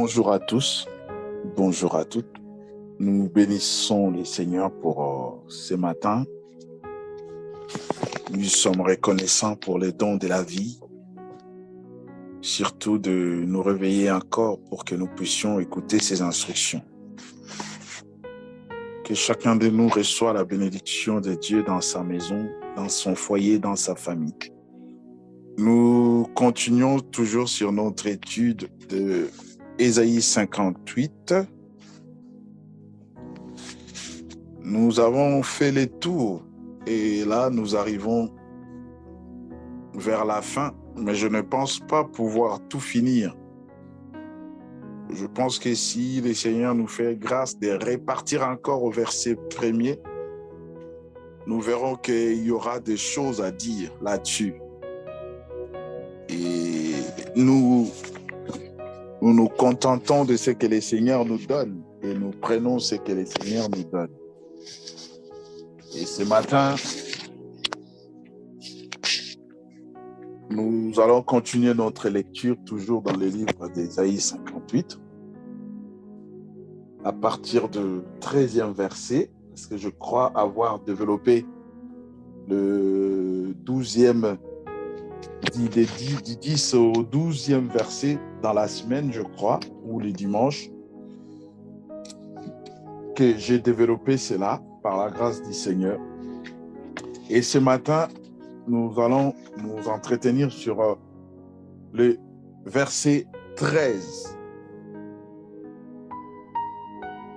Bonjour à tous, bonjour à toutes. Nous bénissons le Seigneur pour ce matin. Nous sommes reconnaissants pour les dons de la vie, surtout de nous réveiller encore pour que nous puissions écouter ses instructions. Que chacun de nous reçoive la bénédiction de Dieu dans sa maison, dans son foyer, dans sa famille. Nous continuons toujours sur notre étude de Ésaïe 58. Nous avons fait les tours et là nous arrivons vers la fin, mais je ne pense pas pouvoir tout finir. Je pense que si le Seigneur nous fait grâce de repartir encore au verset premier, nous verrons qu'il y aura des choses à dire là-dessus. Et nous nous contentons de ce que le Seigneur nous donne et nous prenons ce que le Seigneur nous donne. Et ce matin, nous allons continuer notre lecture toujours dans le livre d'Ésaïe 58, à partir du 13e verset, parce que je crois avoir développé le 12e, du 10 au 12e verset dans la semaine, je crois, ou le dimanche, que j'ai développé cela par la grâce du Seigneur. Et ce matin, nous allons nous entretenir sur le verset 13,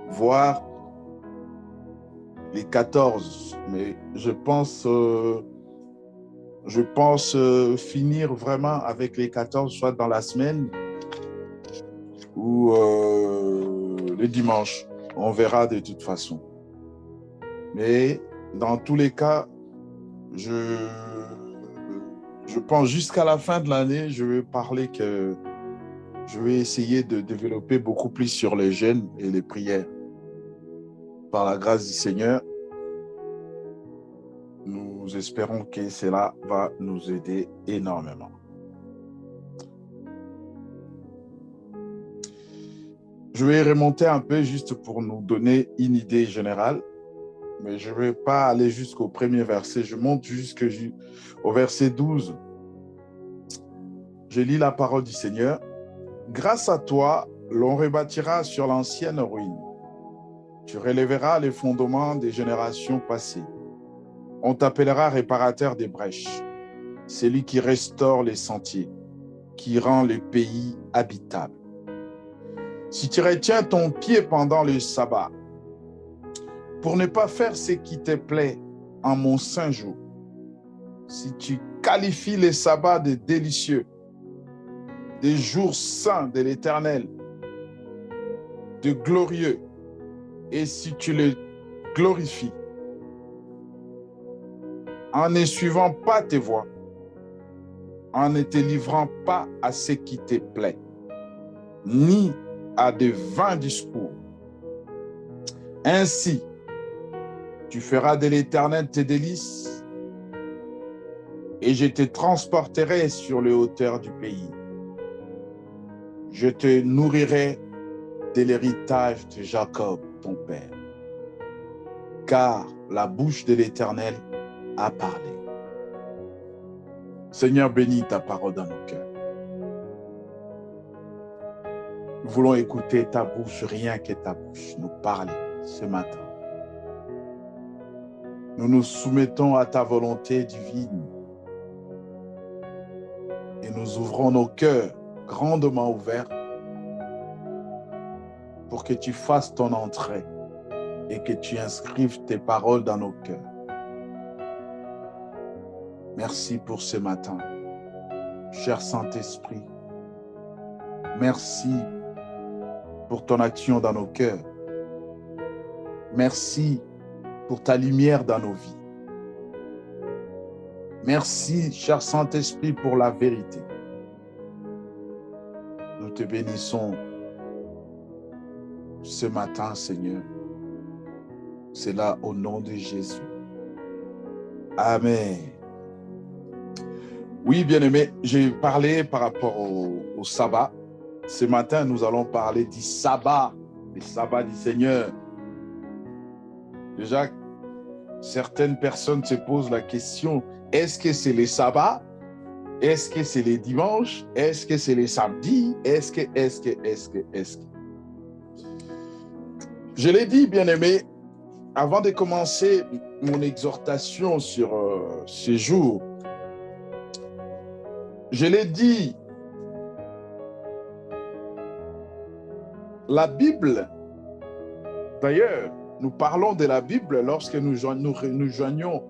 voire les 14, mais je pense finir vraiment avec les 14, soit dans la semaine ou le dimanche. On verra de toute façon. Mais dans tous les cas, je pense jusqu'à la fin de l'année, je vais essayer de développer beaucoup plus sur les jeûnes et les prières. Par la grâce du Seigneur, nous espérons que cela va nous aider énormément. Je vais remonter un peu juste pour nous donner une idée générale, mais je ne vais pas aller jusqu'au premier verset. Je monte jusqu'au verset 12. Je lis la parole du Seigneur. Grâce à toi, l'on rebâtira sur l'ancienne ruine. Tu relèveras les fondements des générations passées. On t'appellera réparateur des brèches, celui qui restaure les sentiers, qui rend le pays habitable. Si tu retiens ton pied pendant le sabbat, pour ne pas faire ce qui te plaît en mon saint jour, si tu qualifies les sabbats de délicieux, des jours saints de l'Éternel, de glorieux, et si tu les glorifies, en ne suivant pas tes voies, en ne te livrant pas à ce qui te plaît, ni à de vains discours. Ainsi, tu feras de l'Éternel tes délices, et je te transporterai sur les hauteurs du pays. Je te nourrirai de l'héritage de Jacob, ton père, car la bouche de l'Éternel a parlé. Seigneur, bénis ta parole dans nos cœurs. Nous voulons écouter ta bouche, rien que ta bouche nous parle ce matin. Nous nous soumettons à ta volonté divine et nous ouvrons nos cœurs grandement ouverts pour que tu fasses ton entrée et que tu inscrives tes paroles dans nos cœurs. Merci pour ce matin, cher Saint-Esprit. Merci pour ton action dans nos cœurs. Merci pour ta lumière dans nos vies. Merci, cher Saint-Esprit, pour la vérité. Nous te bénissons ce matin, Seigneur. C'est là au nom de Jésus. Amen. Oui, bien-aimé, j'ai parlé par rapport au sabbat. Ce matin, nous allons parler du sabbat, le sabbat du Seigneur. Déjà, certaines personnes se posent la question, est-ce que c'est les sabbats? Est-ce que c'est les dimanches? Est-ce que c'est les samedis? Est-ce que... Je l'ai dit, bien-aimé, avant de commencer mon exhortation sur ces jours, je l'ai dit, la Bible, d'ailleurs, nous parlons de la Bible lorsque nous joignons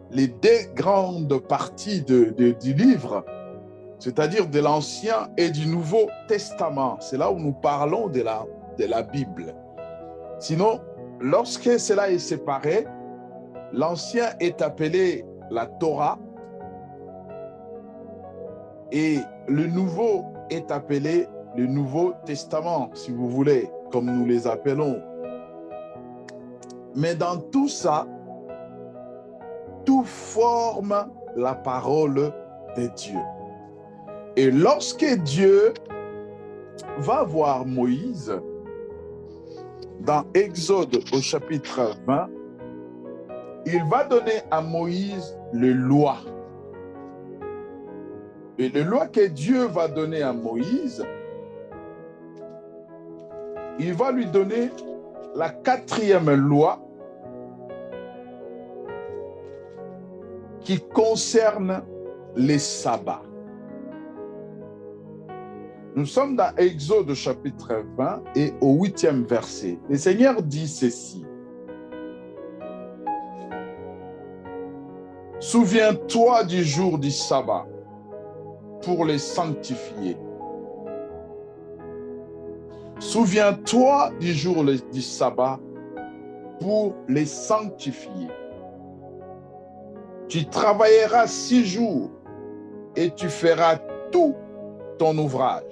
les deux grandes parties du livre, c'est-à-dire de l'Ancien et du Nouveau Testament. C'est là où nous parlons de la Bible. Sinon, lorsque cela est séparé, l'Ancien est appelé la Torah et le Nouveau est appelé le Nouveau Testament, si vous voulez, comme nous les appelons. Mais dans tout ça, tout forme la parole de Dieu. Et lorsque Dieu va voir Moïse, dans Exode au chapitre 20, il va donner à Moïse les lois. Et les lois que Dieu va donner à Moïse, il va lui donner la 4e loi qui concerne les sabbats. Nous sommes dans Exode chapitre 20 et au 8e verset. Le Seigneur dit ceci. Souviens-toi du jour du sabbat pour les sanctifier. Souviens-toi du jour du sabbat pour les sanctifier. Tu travailleras 6 jours et tu feras tout ton ouvrage.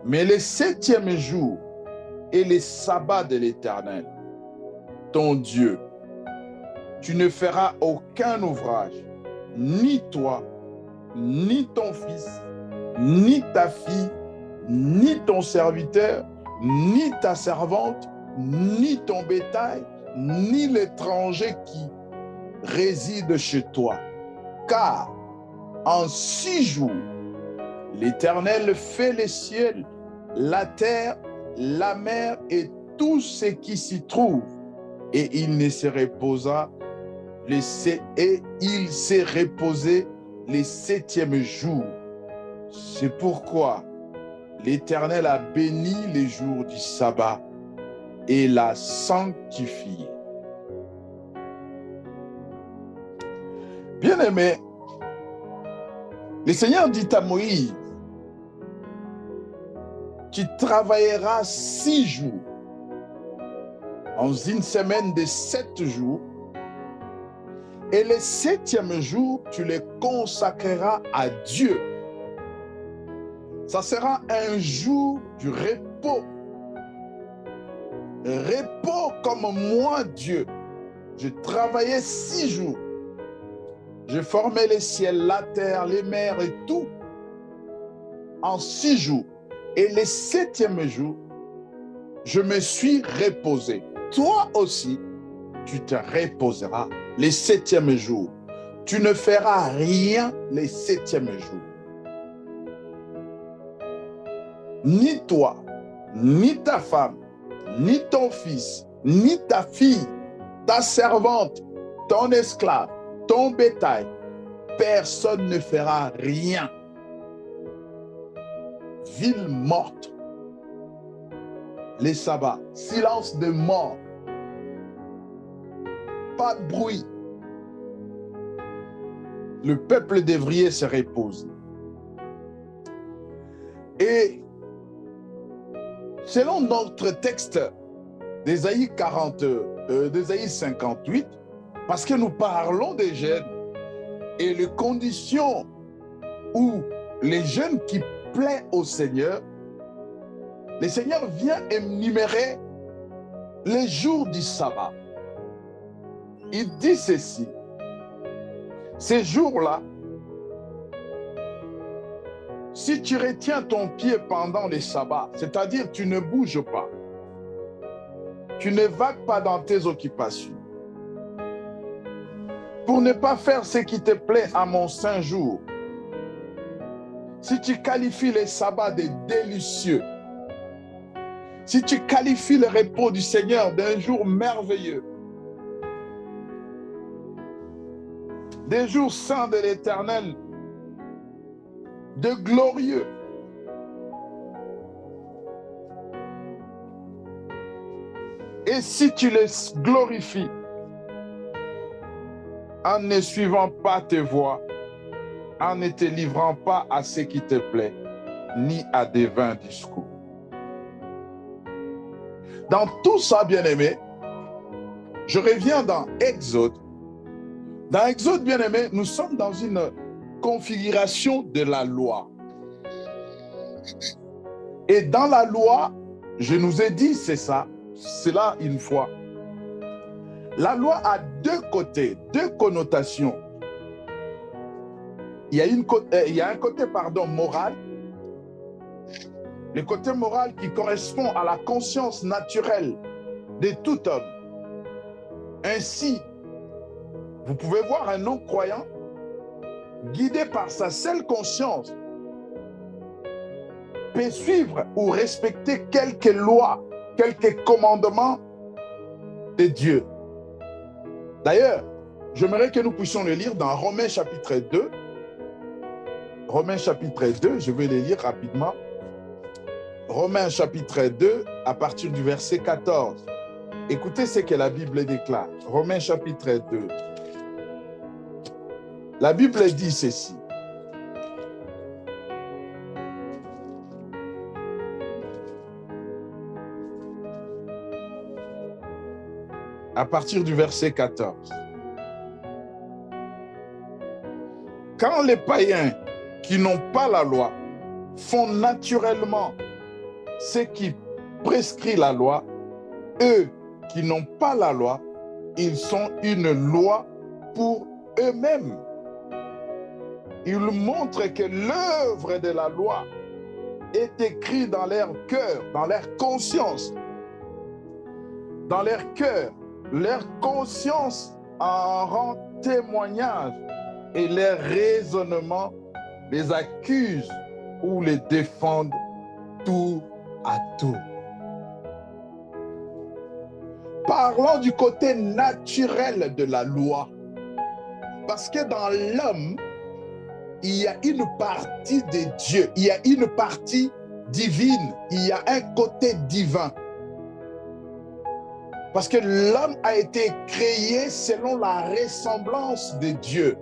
Mais le 7e jour est le sabbat de l'Éternel, ton Dieu. Tu ne feras aucun ouvrage, ni toi, ni ton fils, ni ta fille, ni ton serviteur, ni ta servante, ni ton bétail, ni l'étranger qui réside chez toi. Car en 6 jours, l'Éternel fait les cieux, la terre, la mer et tout ce qui s'y trouve. Et il s'est reposé le 7e jour. C'est pourquoi l'Éternel a béni les jours du sabbat et l'a sanctifié. Bien-aimé, le Seigneur dit à Moïse, tu travailleras 6 jours, en une semaine de 7 jours, et le 7e jour, tu le consacreras à Dieu. Ça sera un jour du repos. Repos comme moi, Dieu. Je travaillais 6 jours. Je formais les ciels, la terre, les mers et tout en 6 jours. Et le 7e jour, je me suis reposé. Toi aussi, tu te reposeras le 7e jour. Tu ne feras rien le 7e jour. Ni toi, ni ta femme, ni ton fils, ni ta fille, ta servante, ton esclave, ton bétail, personne ne fera rien. Ville morte. Les sabbats, silence de mort. Pas de bruit. Le peuple devrait se reposer. Et selon notre texte d'Ésaïe 58, parce que nous parlons des jeunes et les conditions où les jeunes qui plaisent au Seigneur, le Seigneur vient énumérer les jours du sabbat. Il dit ceci, ces jours-là Si tu retiens ton pied pendant les sabbats, c'est-à-dire tu ne bouges pas, tu ne vagues pas dans tes occupations, pour ne pas faire ce qui te plaît à mon saint jour, si tu qualifies les sabbats de délicieux, si tu qualifies le repos du Seigneur d'un jour merveilleux, des jours saints de l'Éternel, de glorieux, et si tu les glorifies en ne suivant pas tes voies, en ne te livrant pas à ce qui te plaît, ni à des vains discours. Dans tout ça, bien-aimé, je reviens dans Exode. Dans Exode, bien-aimé, nous sommes dans une configuration de la loi. Et dans la loi, je nous ai dit, c'est ça, c'est là une fois. La loi a deux côtés, deux connotations. Il y a un côté moral. Le côté moral qui correspond à la conscience naturelle de tout homme. Ainsi, vous pouvez voir un non-croyant guidé par sa seule conscience peut suivre ou respecter quelques lois, quelques commandements de Dieu. D'ailleurs, j'aimerais que nous puissions le lire dans Romains chapitre 2. Romains chapitre 2, je vais le lire rapidement. Romains chapitre 2, à partir du verset 14. Écoutez ce que la Bible déclare. Romains chapitre 2. La Bible dit ceci. À partir du verset 14. Quand les païens qui n'ont pas la loi font naturellement ce qui prescrit la loi, eux qui n'ont pas la loi, ils sont une loi pour eux-mêmes. Ils montrent que l'œuvre de la loi est écrite dans leur cœur, dans leur conscience. Dans leur cœur, leur conscience en rend témoignage et leur raisonnement les accuse ou les défendent tout à tout. Parlons du côté naturel de la loi. Parce que dans l'homme, il y a une partie de Dieu, il y a une partie divine, il y a un côté divin. Parce que l'homme a été créé selon la ressemblance de Dieu.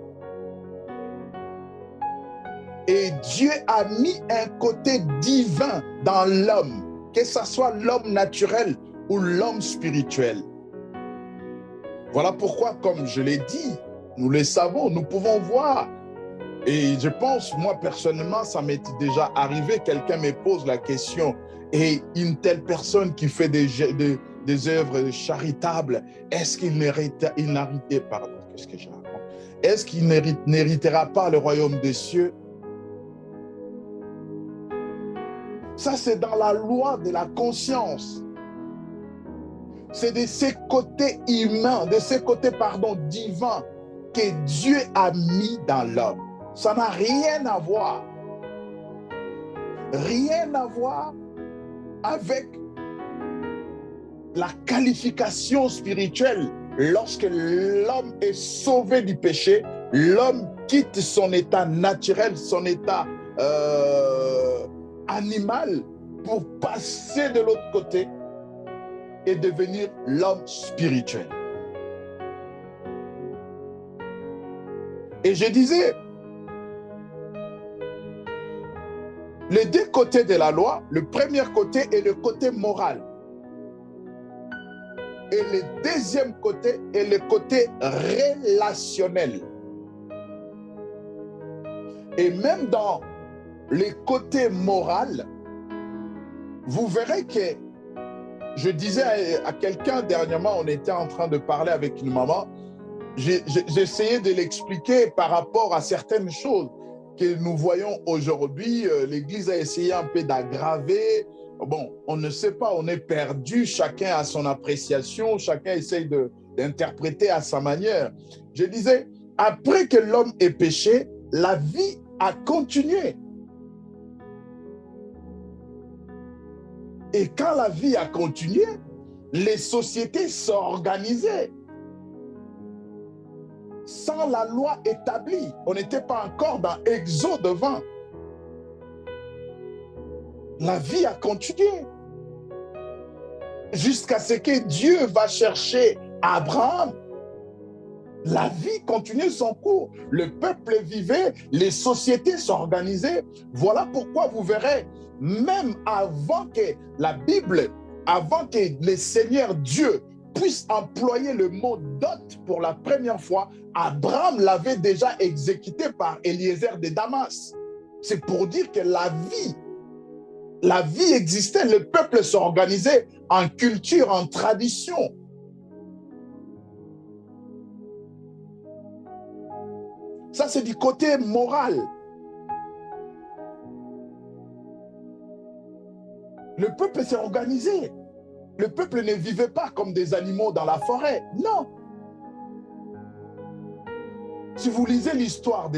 Et Dieu a mis un côté divin dans l'homme, que ce soit l'homme naturel ou l'homme spirituel. Voilà pourquoi, comme je l'ai dit, nous le savons, nous pouvons voir. Et je pense, moi personnellement, ça m'est déjà arrivé, quelqu'un me pose la question, et une telle personne qui fait des œuvres charitables, est-ce qu'il n'héritera pas le royaume des cieux? Ça, c'est dans la loi de la conscience. C'est de ces côtés humains, de ces côtés, divins, que Dieu a mis dans l'homme. Ça n'a rien à voir. Rien à voir avec la qualification spirituelle. Lorsque l'homme est sauvé du péché, l'homme quitte son état naturel, son état animal, pour passer de l'autre côté et devenir l'homme spirituel. Et je disais, les deux côtés de la loi, le premier côté est le côté moral. Et le deuxième côté est le côté relationnel. Et même dans les côtés moral, vous verrez que, je disais à quelqu'un dernièrement, on était en train de parler avec une maman, j'essayais de l'expliquer par rapport à certaines choses. que nous voyons aujourd'hui, l'Église a essayé un peu d'aggraver. Bon, on ne sait pas, on est perdu, chacun a son appréciation, chacun essaye d'interpréter à sa manière. Je disais, après que l'homme ait péché, la vie a continué. Et quand la vie a continué, les sociétés s'organisaient. Sans la loi établie, on n'était pas encore dans Exode 20. La vie a continué. Jusqu'à ce que Dieu va chercher Abraham. La vie continuait son cours. Le peuple vivait, les sociétés s'organisaient. Voilà pourquoi vous verrez, même avant que la Bible, avant que le Seigneur Dieu puisse employer le mot dot pour la première fois, Abraham l'avait déjà exécuté par Eliezer de Damas. C'est pour dire que la vie existait, le peuple s'organisait en culture, en tradition. Ça, c'est du côté moral. Le peuple s'est organisé. Le peuple ne vivait pas comme des animaux dans la forêt. Non. Si vous lisez l'histoire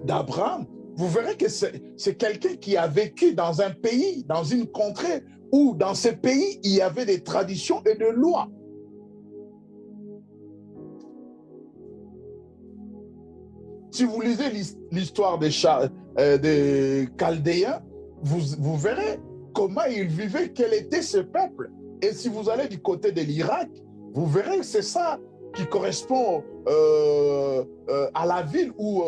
d'Abraham, vous verrez que c'est quelqu'un qui a vécu dans un pays, dans une contrée, où dans ce pays, il y avait des traditions et des lois. Si vous lisez l'histoire des Chaldéens, vous verrez comment ils vivaient, quel était ce peuple. Et si vous allez du côté de l'Irak, vous verrez que c'est ça qui correspond à la ville ou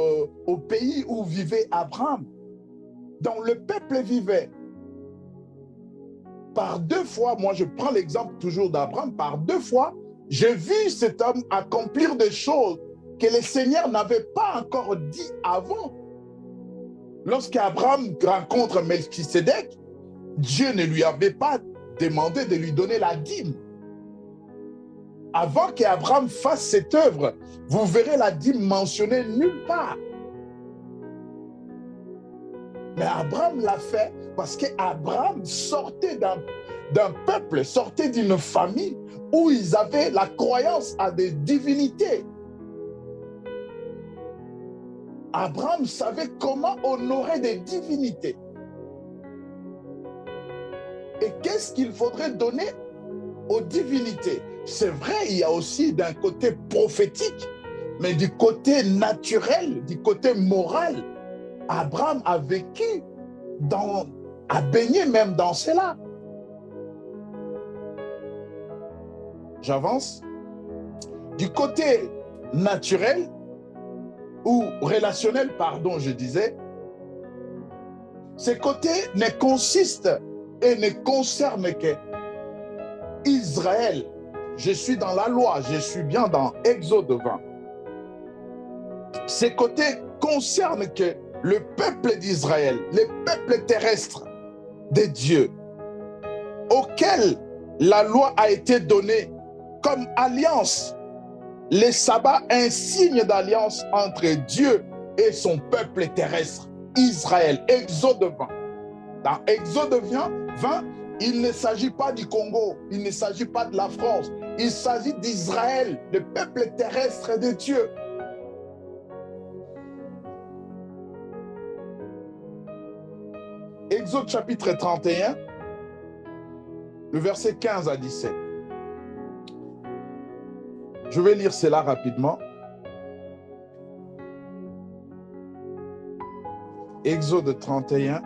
au pays où vivait Abraham. Donc le peuple vivait. Par 2 fois, moi je prends l'exemple toujours d'Abraham, par 2 fois, j'ai vu cet homme accomplir des choses que le Seigneur n'avait pas encore dit avant. Lorsqu'Abraham rencontre Melchisédek, Dieu ne lui avait pas demandé de lui donner la dîme. Avant qu'Abraham fasse cette œuvre, vous verrez la dîme mentionnée nulle part. Mais Abraham l'a fait parce qu'Abraham sortait d'un peuple, sortait d'une famille où ils avaient la croyance à des divinités. Abraham savait comment honorer des divinités. Et qu'est-ce qu'il faudrait donner aux divinités? C'est vrai, il y a aussi d'un côté prophétique, mais du côté naturel, du côté moral, Abraham a vécu, a baigné même dans cela. J'avance. Du côté naturel, ou relationnel, pardon, je disais, ce côté ne consiste et ne concerne que Israël. Je suis dans la loi, je suis bien dans Exode 20. Ce côté concerne que le peuple d'Israël, le peuple terrestre de Dieu, auquel la loi a été donnée comme alliance. Les sabbats, un signe d'alliance entre Dieu et son peuple terrestre, Israël. Exode 20. Dans Exode 20, il ne s'agit pas du Congo, il ne s'agit pas de la France, il s'agit d'Israël, le peuple terrestre de Dieu. Exode chapitre 31, le verset 15 à 17. Je vais lire cela rapidement. Exode 31.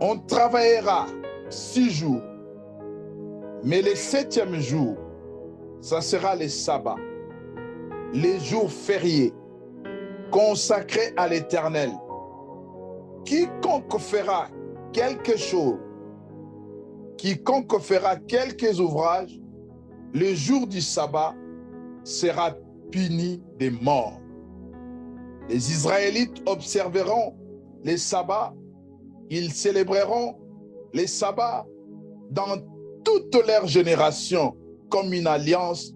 On travaillera 6 jours, mais le 7e jour, ça sera le sabbat, les jours fériés, consacrés à l'Éternel. Quiconque fera quelque chose, quiconque fera quelques ouvrages, le jour du sabbat sera puni de mort. Les Israélites observeront les sabbats, ils célébreront les sabbats dans toutes leurs générations comme une alliance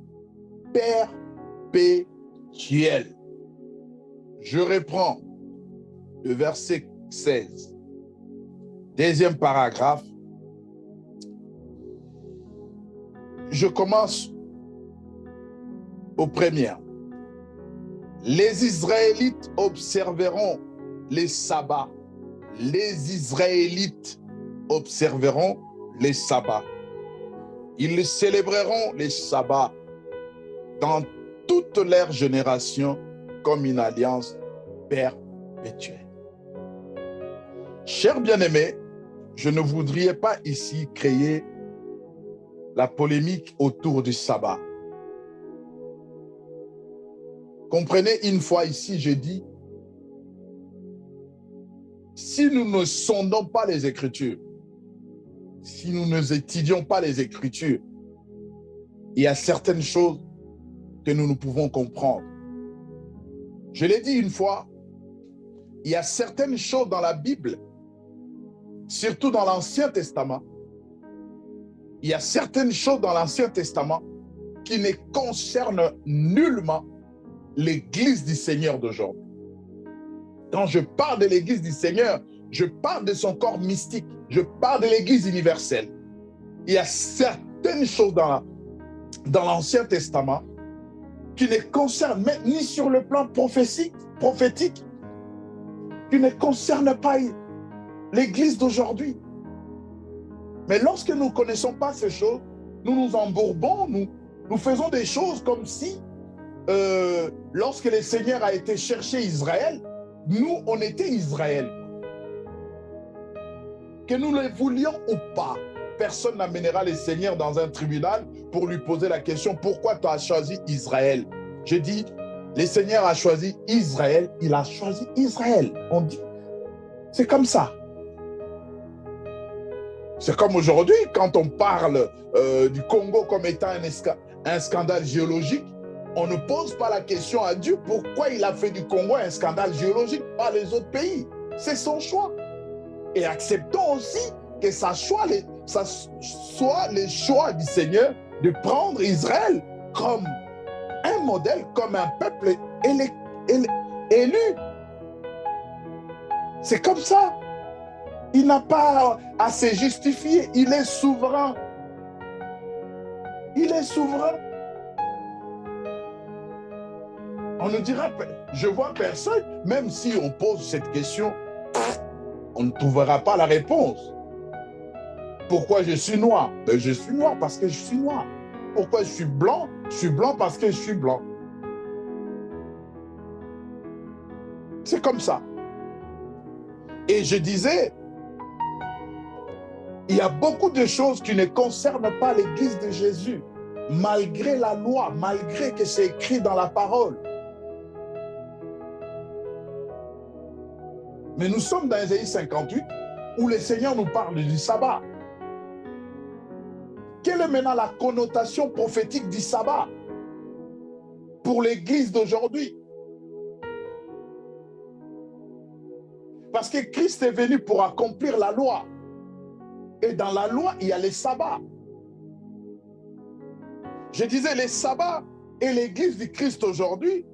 perpétuelle. Je reprends le verset 16. Deuxième paragraphe. Je commence au premier. Les Israélites observeront les sabbats. Les Israélites observeront les sabbats. Ils célébreront les sabbats dans toutes leurs générations comme une alliance perpétuelle. Chers bien-aimés, je ne voudrais pas ici créer la polémique autour du sabbat. Comprenez, une fois ici, j'ai dit, si nous ne sondons pas les Écritures, si nous ne étudions pas les Écritures, il y a certaines choses que nous ne pouvons comprendre. Je l'ai dit une fois, il y a certaines choses dans la Bible, surtout dans l'Ancien Testament, il y a certaines choses dans l'Ancien Testament qui ne concernent nullement l'Église du Seigneur d'aujourd'hui. Quand je parle de l'Église du Seigneur, je parle de son corps mystique, je parle de l'Église universelle. Il y a certaines choses dans l'Ancien Testament qui ne concernent même ni sur le plan prophétique, qui ne concernent pas l'Église d'aujourd'hui. Mais lorsque nous ne connaissons pas ces choses, nous nous embourbons, nous faisons des choses comme si, lorsque le Seigneur a été chercher Israël, nous, on était Israël. Que nous le voulions ou pas, personne n'amènera le Seigneur dans un tribunal pour lui poser la question, pourquoi tu as choisi Israël? Je dis, le Seigneur a choisi Israël, il a choisi Israël. On dit, c'est comme ça. C'est comme aujourd'hui, quand on parle du Congo comme étant un scandale géologique, on ne pose pas la question à Dieu pourquoi il a fait du Congo un scandale géologique, pas les autres pays. C'est son choix. Et acceptons aussi que ça soit le choix du Seigneur de prendre Israël comme un modèle, comme un peuple élu. C'est comme ça. Il n'a pas à se justifier. Il est souverain. Il est souverain. On nous dira, je vois personne, même si on pose cette question, on ne trouvera pas la réponse. Pourquoi je suis noir? Ben, je suis noir parce que je suis noir. Pourquoi je suis blanc? Je suis blanc parce que je suis blanc. C'est comme ça. Et je disais, il y a beaucoup de choses qui ne concernent pas l'Église de Jésus, malgré la loi, malgré que c'est écrit dans la parole. Mais nous sommes dans Ésaïe 58, où le Seigneur nous parle du sabbat. Quelle est maintenant la connotation prophétique du sabbat pour l'Église d'aujourd'hui? Parce que Christ est venu pour accomplir la loi. Et dans la loi, il y a les sabbats. Je disais, les sabbats et l'Église du Christ aujourd'hui,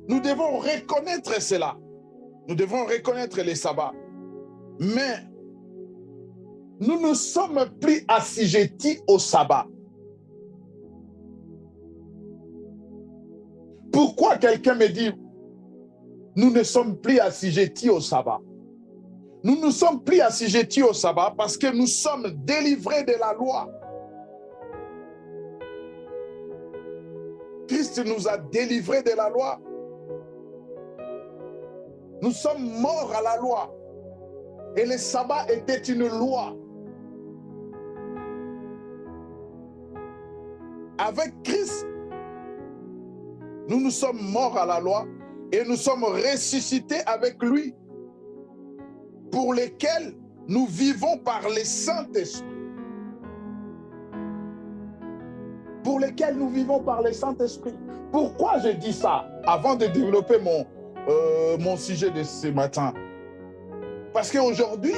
nous devons reconnaître cela. Nous devons reconnaître les sabbats. Mais nous ne sommes plus assujettis au sabbat. Pourquoi quelqu'un me dit, nous ne sommes plus assujettis au sabbat? Nous ne sommes plus assujettis au sabbat parce que nous sommes délivrés de la loi. Christ nous a délivrés de la loi. Nous sommes morts à la loi. Et le sabbat était une loi. Avec Christ, nous sommes morts à la loi et nous sommes ressuscités avec lui, pour lesquels nous vivons par le Saint-Esprit. Pour lesquels nous vivons par le Saint-Esprit. Pourquoi je dis ça avant de développer mon sujet de ce matin? Parce qu'aujourd'hui,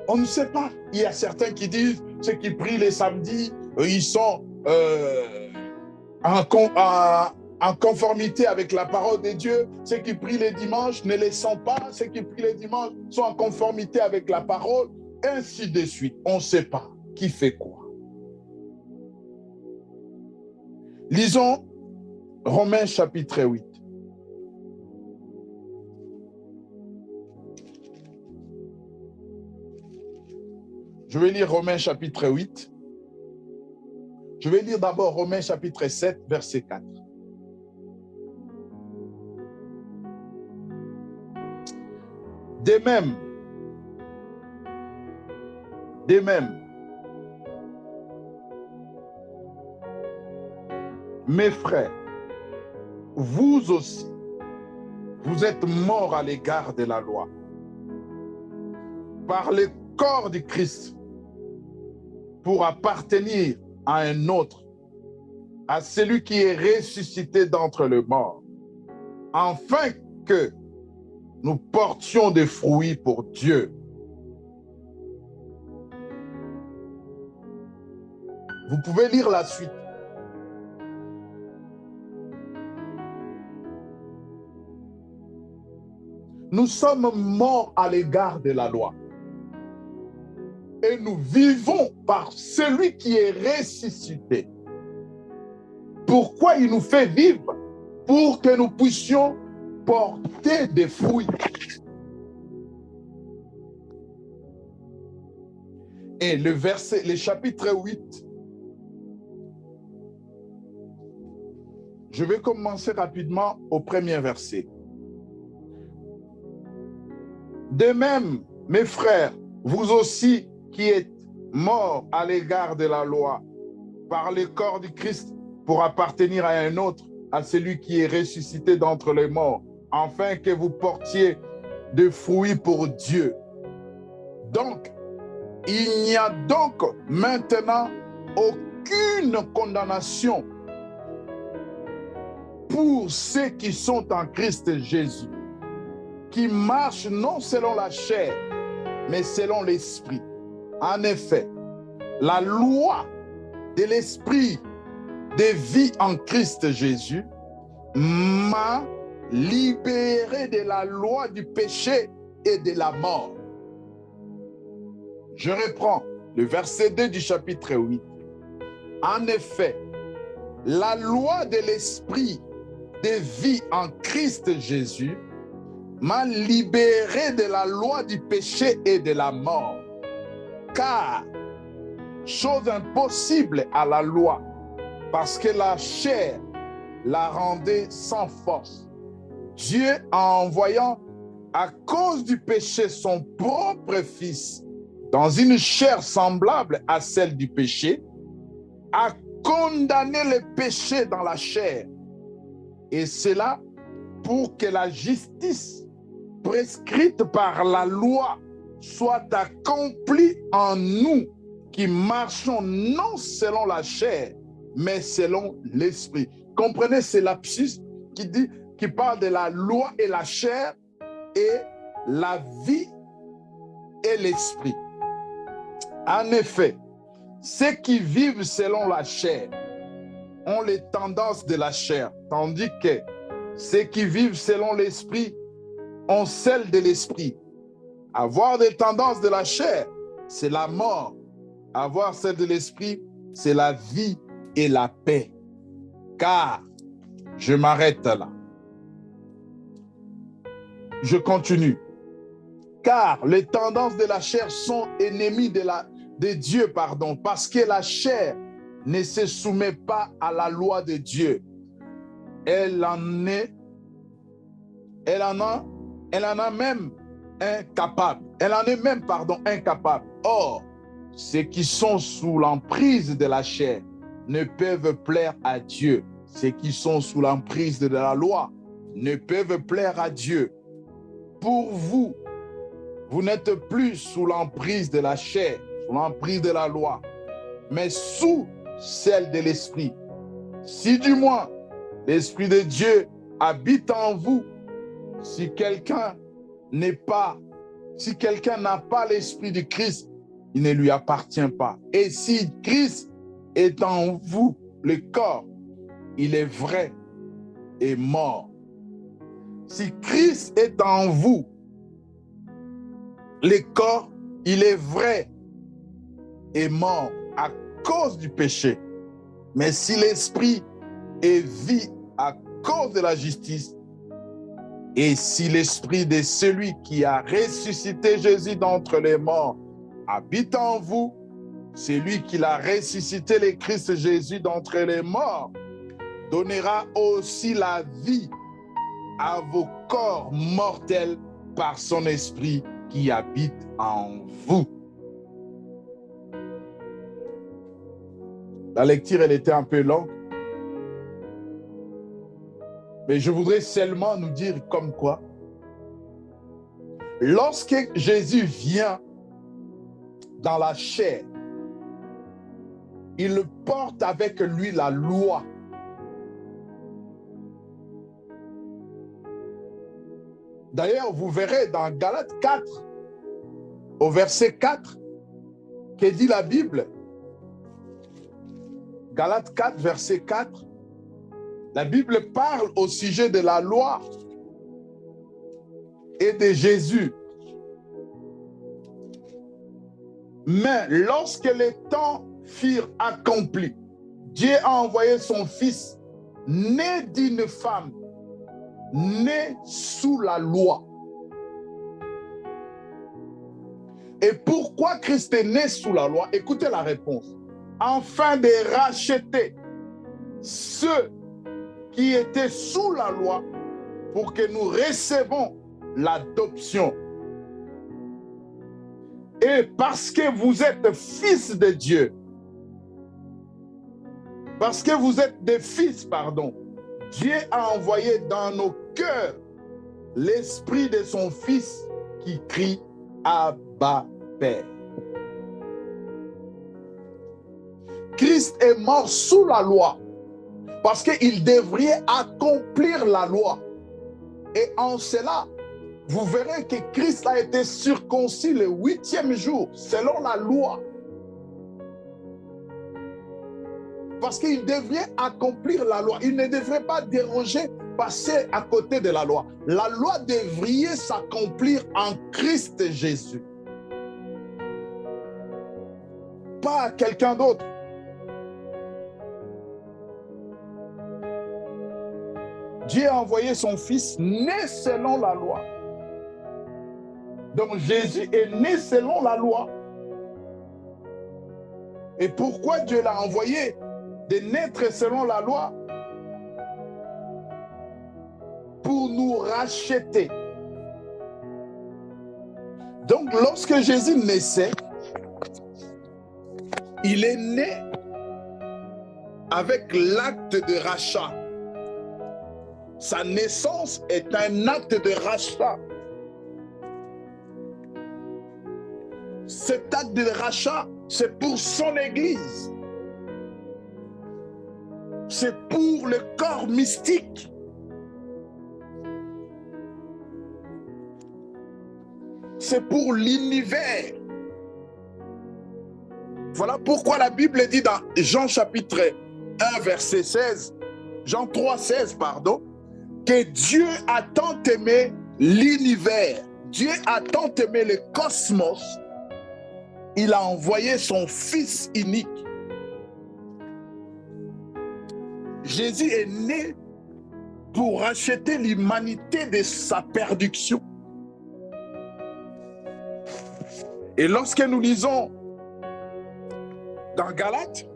On ne sait pas. Il y a certains qui disent, ceux qui prient les samedis, ils sont en conformité avec la parole de Dieu. Ceux qui prient les dimanches ne les sont pas. Ceux qui prient les dimanches sont en conformité avec la parole. Ainsi de suite. On ne sait pas qui fait quoi. Lisons Romains chapitre 8. Je vais lire Romains chapitre 8. Je vais lire d'abord Romains chapitre 7, verset 4. De même, mes frères, vous aussi, vous êtes morts à l'égard de la loi, par le corps du Christ, pour appartenir à un autre, à celui qui est ressuscité d'entre les morts, afin que nous portions des fruits pour Dieu. Vous pouvez lire la suite. Nous sommes morts à l'égard de la loi. Et nous vivons par celui qui est ressuscité. Pourquoi il nous fait vivre? Pour que nous puissions porter des fruits. Et le chapitre 8, je vais commencer rapidement au premier verset. De même, mes frères, vous aussi qui êtes morts à l'égard de la loi, par le corps du Christ, pour appartenir à un autre, à celui qui est ressuscité d'entre les morts, afin que vous portiez des fruits pour Dieu. Donc, il n'y a donc maintenant aucune condamnation pour ceux qui sont en Christ Jésus, qui marchent non selon la chair, mais selon l'esprit. En effet, la loi de l'esprit de vie en Christ Jésus m'a libéré de la loi du péché et de la mort. Je reprends le verset 2 du chapitre 8. En effet, la loi de l'esprit de vie en Christ Jésus m'a libéré de la loi du péché et de la mort. Car, chose impossible à la loi, parce que la chair la rendait sans force, Dieu, en envoyant à cause du péché son propre Fils dans une chair semblable à celle du péché, a condamné le péché dans la chair. Et cela pour que la justice prescrite par la loi soit accomplie en nous qui marchons non selon la chair, mais selon l'esprit. Comprenez ce lapsus qui parle de la loi et la chair et la vie et l'esprit. En effet, ceux qui vivent selon la chair ont les tendances de la chair, tandis que ceux qui vivent selon l'esprit ont celles de l'esprit. Avoir des tendances de la chair, c'est la mort. Avoir celles de l'esprit, c'est la vie et la paix. Car, je m'arrête là. Je continue. Car les tendances de la chair sont ennemies de Dieu, parce que la chair ne se soumet pas à la loi de Dieu. Elle en est même incapable. Or, ceux qui sont sous l'emprise de la chair ne peuvent plaire à Dieu. Ceux qui sont sous l'emprise de la loi ne peuvent plaire à Dieu. Pour vous, vous n'êtes plus sous l'emprise de la chair, sous l'emprise de la loi, mais sous celle de l'esprit. Si du moins l'Esprit de Dieu habite en vous, si quelqu'un n'est pas Si quelqu'un n'a pas l'esprit de Christ, il ne lui appartient pas. Et si Christ est en vous, le corps, il est vrai et mort. Si Christ est en vous, le corps, il est vrai et mort à cause du péché. Mais si l'esprit est vie à cause de la justice, et si l'esprit de celui qui a ressuscité Jésus d'entre les morts habite en vous, celui qui l'a ressuscité, le Christ Jésus d'entre les morts, donnera aussi la vie à vos corps mortels par son esprit qui habite en vous. La lecture, elle était un peu longue. Mais je voudrais seulement nous dire comme quoi, lorsque Jésus vient dans la chair, il porte avec lui la loi. D'ailleurs, vous verrez dans Galates 4, au verset 4, que dit la Bible. Galates 4, verset 4, la Bible parle au sujet de la loi et de Jésus. Mais lorsque les temps furent accomplis, Dieu a envoyé son Fils, né d'une femme, né sous la loi. Et pourquoi Christ est né sous la loi? Écoutez la réponse. Afin de racheter ceux qui étaient sous la loi pour que nous recevons l'adoption. Et parce que vous êtes fils de Dieu, parce que vous êtes des fils, pardon, Dieu a envoyé dans nos cœurs l'esprit de son Fils qui crie Abba, Père. Christ est mort sous la loi parce qu'il devrait accomplir la loi. Et en cela, vous verrez que Christ a été circoncis le 8e jour, selon la loi. Parce qu'il devrait accomplir la loi. Il ne devrait pas déroger, passer à côté de la loi. La loi devrait s'accomplir en Christ Jésus. Pas à quelqu'un d'autre. Dieu a envoyé son Fils né selon la loi. Donc Jésus est né selon la loi. Et pourquoi Dieu l'a envoyé de naître selon la loi? Pour nous racheter. Donc lorsque Jésus naissait, il est né avec l'acte de rachat. Sa naissance est un acte de rachat. Cet acte de rachat, c'est pour son Église. C'est pour le corps mystique. C'est pour l'univers. Voilà pourquoi la Bible dit dans Jean chapitre 1, verset 16, Jean 3, 16, pardon, que Dieu a tant aimé l'univers, Dieu a tant aimé le cosmos, il a envoyé son Fils unique. Jésus est né pour racheter l'humanité de sa perdition. Et lorsque nous lisons dans Galates,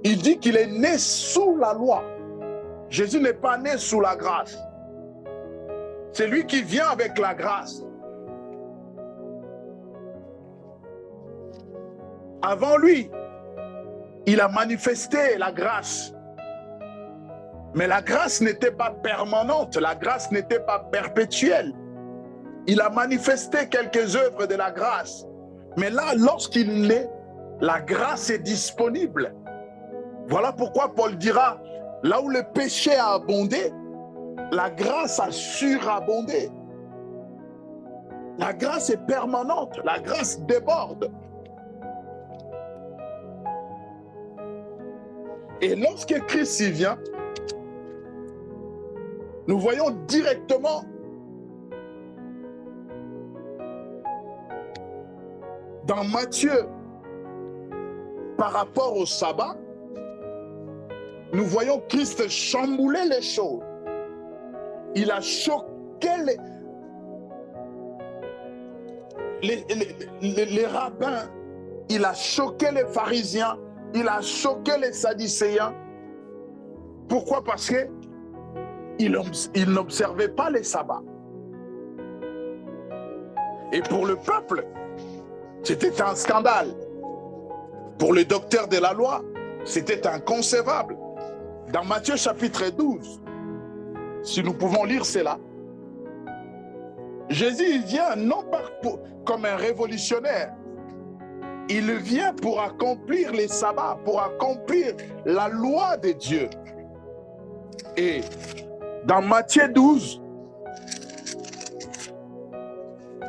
il dit qu'il est né sous la loi. Jésus n'est pas né sous la grâce. C'est lui qui vient avec la grâce. Avant lui, il a manifesté la grâce. Mais la grâce n'était pas permanente, la grâce n'était pas perpétuelle. Il a manifesté quelques œuvres de la grâce. Mais là, lorsqu'il naît, la grâce est disponible. Voilà pourquoi Paul dira, là où le péché a abondé, la grâce a surabondé. La grâce est permanente, la grâce déborde. Et lorsque Christ y vient, nous voyons directement dans Matthieu, par rapport au sabbat, nous voyons Christ chambouler les choses. Il a choqué les rabbins, il a choqué les pharisiens, il a choqué les sadducéens. Pourquoi? Parce qu'il n'observait pas les sabbats. Et pour le peuple, c'était un scandale. Pour les docteurs de la loi, c'était inconcevable. Dans Matthieu chapitre 12, si nous pouvons lire cela, Jésus vient non pas comme un révolutionnaire, il vient pour accomplir les sabbats, pour accomplir la loi de Dieu. Et dans Matthieu 12,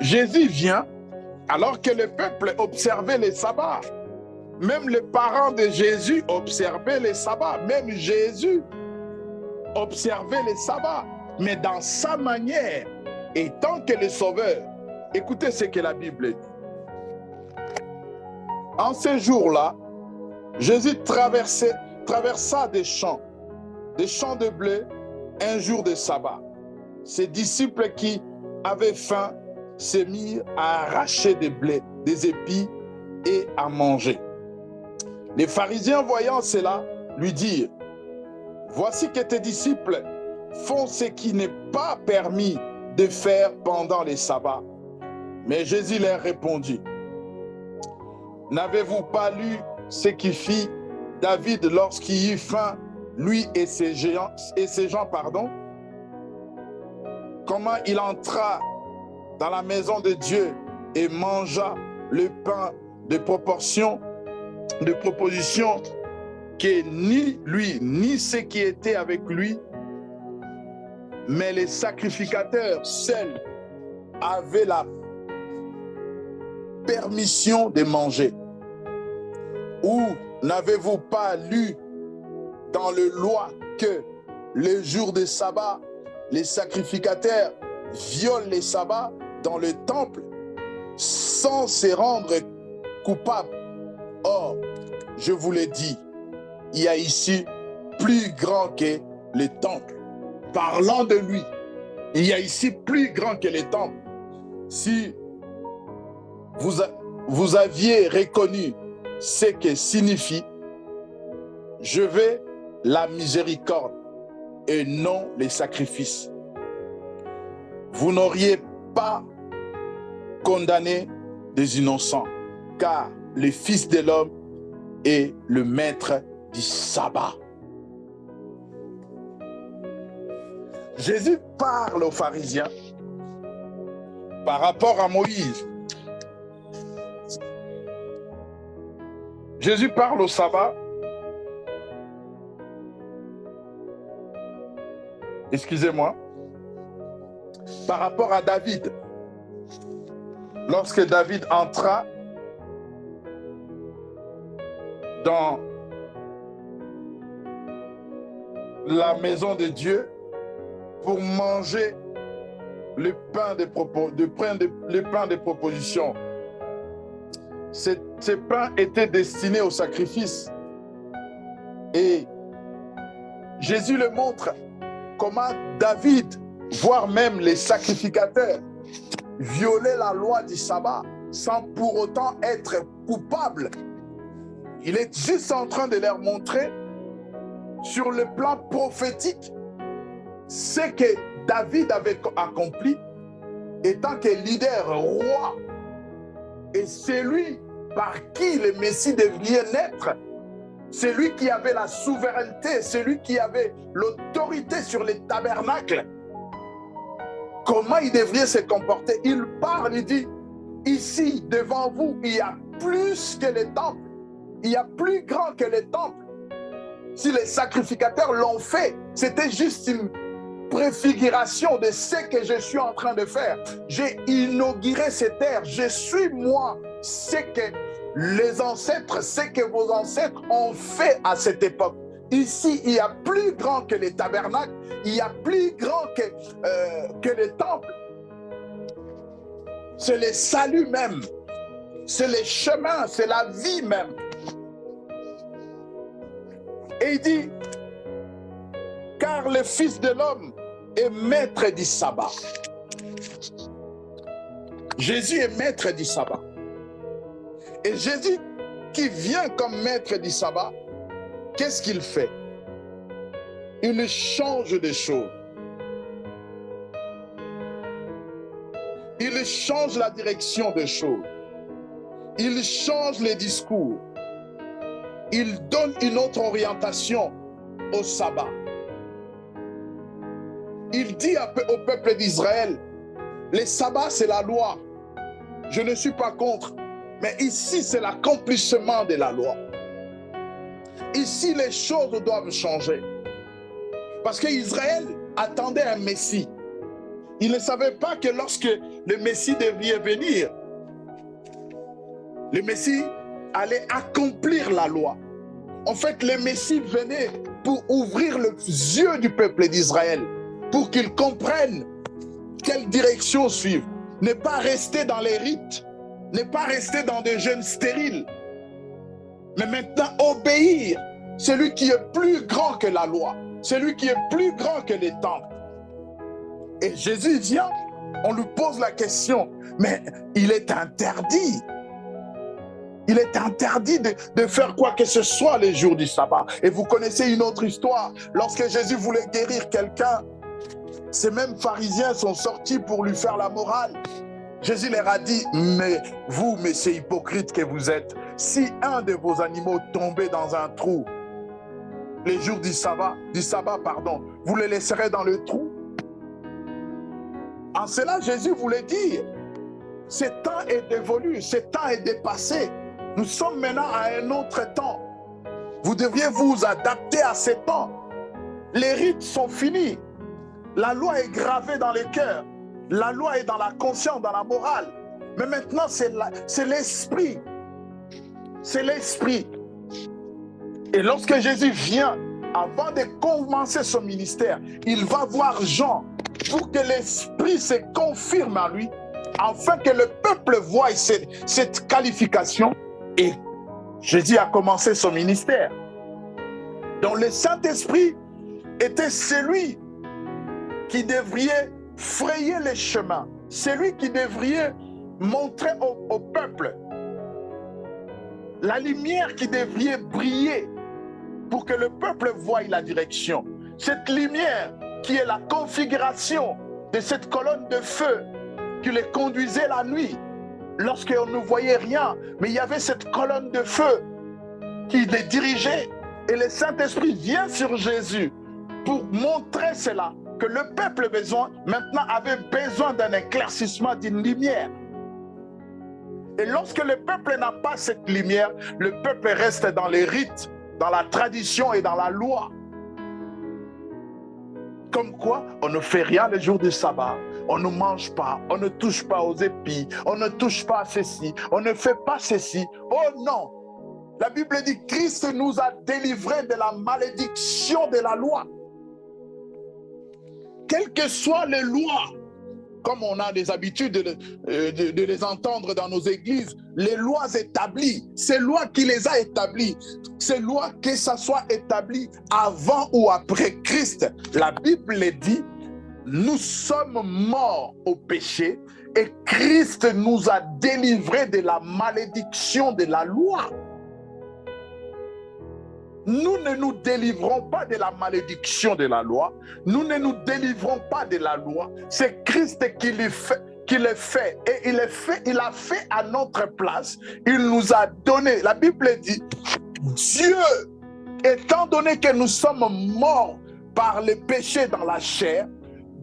Jésus vient alors que le peuple observait les sabbats. Même les parents de Jésus observaient les sabbats. Même Jésus observait les sabbats. Mais dans sa manière, et tant que le Sauveur, écoutez ce que la Bible dit. En ces jours-là, Jésus traversa des champs de blé, un jour de sabbat. Ses disciples qui avaient faim se mirent à arracher des blés, des épis et à manger. Les pharisiens, voyant cela, lui dirent: voici que tes disciples font ce qui n'est pas permis de faire pendant les sabbats. Mais Jésus leur répondit: n'avez-vous pas lu ce qui fit David lorsqu'il eut faim, lui et ses gens, comment il entra dans la maison de Dieu et mangea le pain de proposition que ni lui ni ceux qui étaient avec lui, mais les sacrificateurs seuls avaient la permission de manger. Ou n'avez-vous pas lu dans le loi que le jour de sabbat, les sacrificateurs violent les sabbats dans le temple sans se rendre coupables? Or, je vous l'ai dit, il y a ici plus grand que les temples. Parlant de lui, il y a ici plus grand que les temples. Si vous aviez reconnu ce que signifie « je veux la miséricorde et non les sacrifices », vous n'auriez pas condamné des innocents, car le Fils de l'homme est le maître du sabbat. Jésus parle aux pharisiens par rapport à Moïse. Jésus parle au sabbat. Excusez-moi. Par rapport à David. Lorsque David entra dans la maison de Dieu pour manger le pain de proposition. Ce pain était destiné au sacrifice. Et Jésus le montre comment David, voire même les sacrificateurs, violaient la loi du sabbat sans pour autant être coupables. Il est juste en train de leur montrer sur le plan prophétique ce que David avait accompli étant que leader, roi, et celui par qui le Messie devait naître, celui qui avait la souveraineté, celui qui avait l'autorité sur les tabernacles. Comment il devrait se comporter? Il parle, il dit, ici, devant vous, il y a plus que les temples. Il y a plus grand que les temples. Si les sacrificateurs l'ont fait, c'était juste préfiguration de ce que je suis en train de faire. J'ai inauguré cette ère. Je suis moi ce que les ancêtres, ce que vos ancêtres ont fait à cette époque. Ici, il y a plus grand que les tabernacles, il y a plus grand que les temples. C'est le salut même, c'est les chemins, c'est la vie même. Et il dit, car le Fils de l'homme est maître du sabbat. Jésus est maître du sabbat. Et Jésus qui vient comme maître du sabbat, qu'est-ce qu'il fait? Il change de choses. Il change la direction des choses. Il change les discours. Il donne une autre orientation au sabbat. Il dit au peuple d'Israël, le sabbat c'est la loi. Je ne suis pas contre, mais ici c'est l'accomplissement de la loi. Ici les choses doivent changer. Parce qu'Israël attendait un Messie. Il ne savait pas que lorsque le Messie devait venir, le Messie allait accomplir la loi. En fait, le Messie venait pour ouvrir les yeux du peuple d'Israël, pour qu'ils comprennent quelle direction suivre. Ne pas rester dans les rites, ne pas rester dans des jeûnes stériles, mais maintenant obéir. Celui qui est plus grand que la loi, celui qui est plus grand que les temples. Et Jésus vient, on lui pose la question, mais il est interdit. Il est interdit de faire quoi que ce soit les jours du sabbat. Et vous connaissez une autre histoire. Lorsque Jésus voulait guérir quelqu'un, ces mêmes pharisiens sont sortis pour lui faire la morale. Jésus leur a dit, mais vous, messieurs hypocrites que vous êtes, si un de vos animaux tombait dans un trou, les jours du sabbat, vous le laisserez dans le trou? En cela, Jésus voulait dire, ce temps est dévolu, ce temps est dépassé. Nous sommes maintenant à un autre temps. Vous devriez vous adapter à ce temps. Les rites sont finis. La loi est gravée dans les cœurs. La loi est dans la conscience, dans la morale. Mais maintenant, c'est l'esprit. C'est l'esprit. Et lorsque Jésus vient, avant de commencer son ministère, il va voir Jean pour que l'esprit se confirme à lui, afin que le peuple voie cette qualification. Et Jésus a commencé son ministère. Donc le Saint-Esprit était celui qui devrait frayer les chemins, celui qui devrait montrer au peuple la lumière qui devrait briller pour que le peuple voie la direction. Cette lumière qui est la configuration de cette colonne de feu qui les conduisait la nuit lorsqu'on ne voyait rien, mais il y avait cette colonne de feu qui les dirigeait. Et le Saint-Esprit vient sur Jésus pour montrer cela, que le peuple maintenant avait besoin d'un éclaircissement, d'une lumière. Et lorsque le peuple n'a pas cette lumière, le peuple reste dans les rites, dans la tradition et dans la loi. Comme quoi, on ne fait rien le jour du sabbat, on ne mange pas, on ne touche pas aux épis, on ne touche pas à ceci, on ne fait pas ceci. Oh non! La Bible dit que Christ nous a délivrés de la malédiction de la loi. Quelles que soient les lois, comme on a des habitudes de les entendre dans nos églises, les lois établies, ces lois qui les a établies, ces lois que ça soit établi avant ou après Christ, la Bible dit, nous sommes morts au péché et Christ nous a délivrés de la malédiction de la loi. Nous ne nous délivrons pas de la malédiction de la loi. Nous ne nous délivrons pas de la loi. C'est Christ qui le fait. Et il a fait à notre place. Il nous a donné. La Bible dit, Dieu, étant donné que nous sommes morts par le péché dans la chair,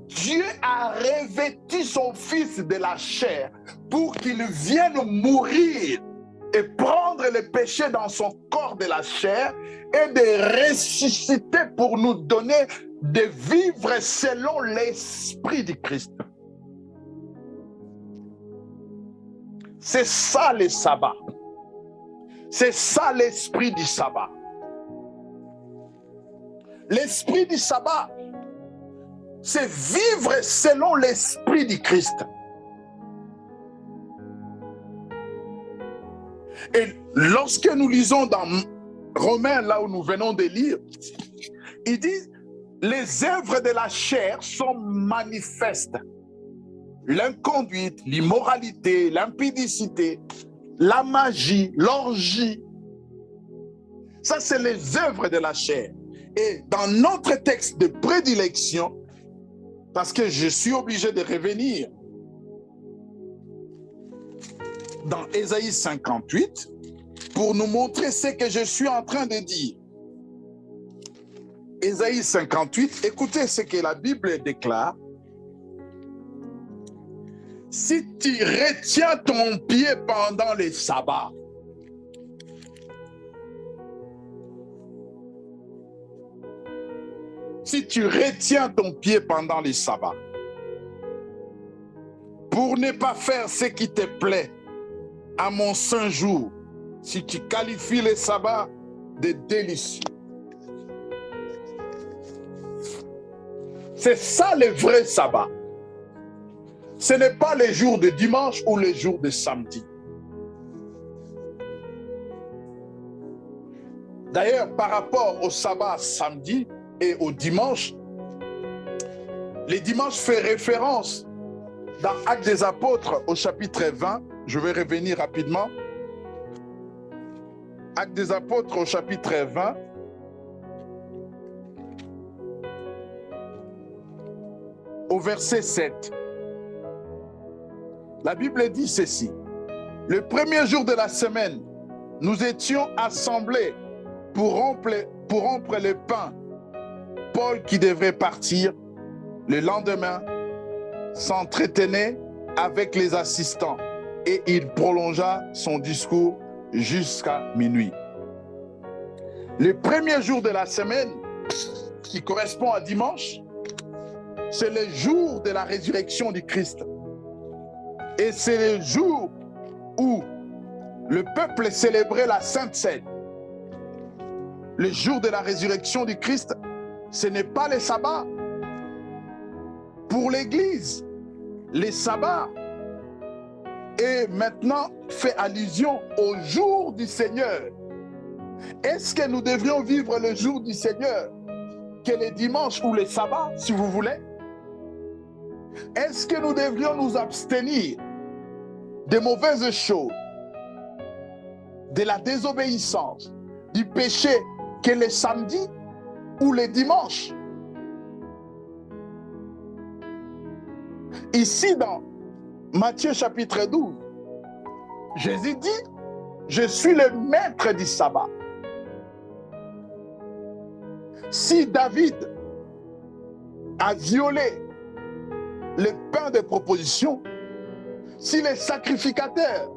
Dieu a revêtu son Fils de la chair pour qu'il vienne mourir et prendre le péché dans son corps de la chair et de ressusciter pour nous donner de vivre selon l'esprit du Christ. C'est ça le sabbat. C'est ça l'esprit du sabbat. L'esprit du sabbat, c'est vivre selon l'esprit du Christ. Et lorsque nous lisons dans Romains, là où nous venons de lire, il dit, les œuvres de la chair sont manifestes. L'inconduite, l'immoralité, l'impudicité, la magie, l'orgie. Ça, c'est les œuvres de la chair. Et dans notre texte de prédilection, parce que je suis obligé de revenir dans Ésaïe 58 pour nous montrer ce que je suis en train de dire. Ésaïe 58, écoutez ce que la Bible déclare. Si tu retiens ton pied pendant les sabbats, si tu retiens ton pied pendant les sabbats, pour ne pas faire ce qui te plaît à mon saint jour, si tu qualifies les sabbats de délicieux. C'est ça le vrai sabbat. Ce n'est pas les jours de dimanche ou les jours de samedi. D'ailleurs, par rapport au sabbat samedi et au dimanche, les dimanches fait référence dans Actes des Apôtres au chapitre 20. Je vais revenir rapidement. Actes des Apôtres au chapitre 20. Au verset 7. La Bible dit ceci. Le premier jour de la semaine, nous étions assemblés pour rompre le pain. Paul, qui devrait partir le lendemain, s'entretenait avec les assistants et il prolongea son discours jusqu'à minuit. Le premier jour de la semaine, qui correspond à dimanche, c'est le jour de la résurrection du Christ. Et c'est le jour où le peuple célébrait la Sainte Seine. Le jour de la résurrection du Christ, ce n'est pas le sabbat. Pour l'Église, le sabbat est maintenant fait allusion au jour du Seigneur. Est-ce que nous devrions vivre le jour du Seigneur que les dimanches ou les sabbats, si vous voulez? Est-ce que nous devrions nous abstenir des mauvaises choses, de la désobéissance, du péché que les samedis ou les dimanches? Ici dans Matthieu chapitre 12, Jésus dit, je suis le maître du sabbat. Si David a violé le pain de proposition, si les sacrificateurs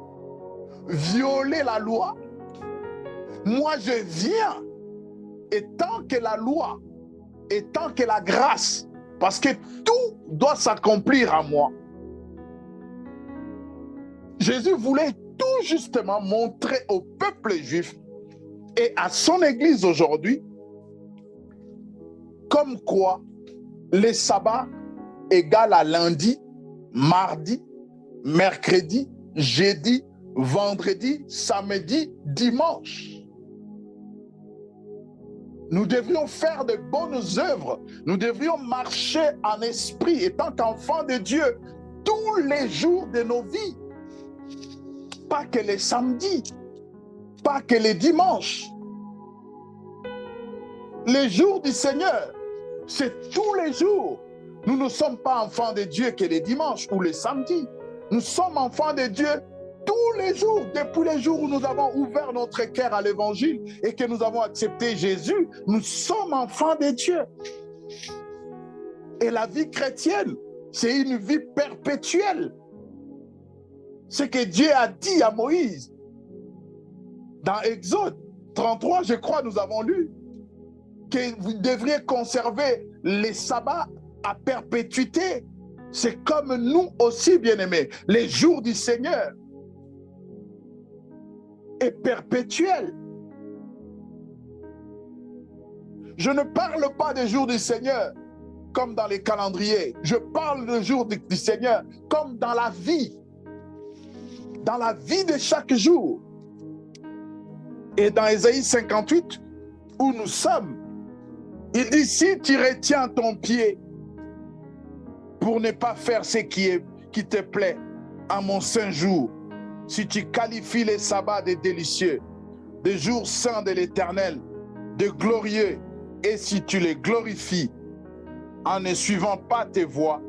violaient la loi, moi je viens, et tant que la loi, et tant que la grâce, parce que tout doit s'accomplir en moi. Jésus voulait tout justement montrer au peuple juif et à son Église aujourd'hui comme quoi les sabbats égale à lundi, mardi, mercredi, jeudi, vendredi, samedi, dimanche. Nous devrions faire de bonnes œuvres. Nous devrions marcher en esprit, étant qu'enfants de Dieu, tous les jours de nos vies. Pas que les samedis, pas que les dimanches. Les jours du Seigneur, c'est tous les jours. Nous ne sommes pas enfants de Dieu que les dimanches ou les samedis. Nous sommes enfants de Dieu tous les jours, depuis les jours où nous avons ouvert notre cœur à l'évangile et que nous avons accepté Jésus, nous sommes enfants de Dieu. Et la vie chrétienne, c'est une vie perpétuelle. Ce que Dieu a dit à Moïse, dans Exode 33, je crois, nous avons lu. que vous devriez conserver les sabbats à perpétuité. C'est comme nous aussi, bien-aimés. Les jours du Seigneur est perpétuel. Je ne parle pas des jours du Seigneur comme dans les calendriers. Je parle des jours du Seigneur comme dans la vie de chaque jour. Et dans Ésaïe 58, où nous sommes, il dit, si tu retiens ton pied pour ne pas faire ce qui te plaît à mon saint jour, si tu qualifies les sabbats de délicieux, de jours saints de l'Éternel, de glorieux, et si tu les glorifies en ne suivant pas tes voies,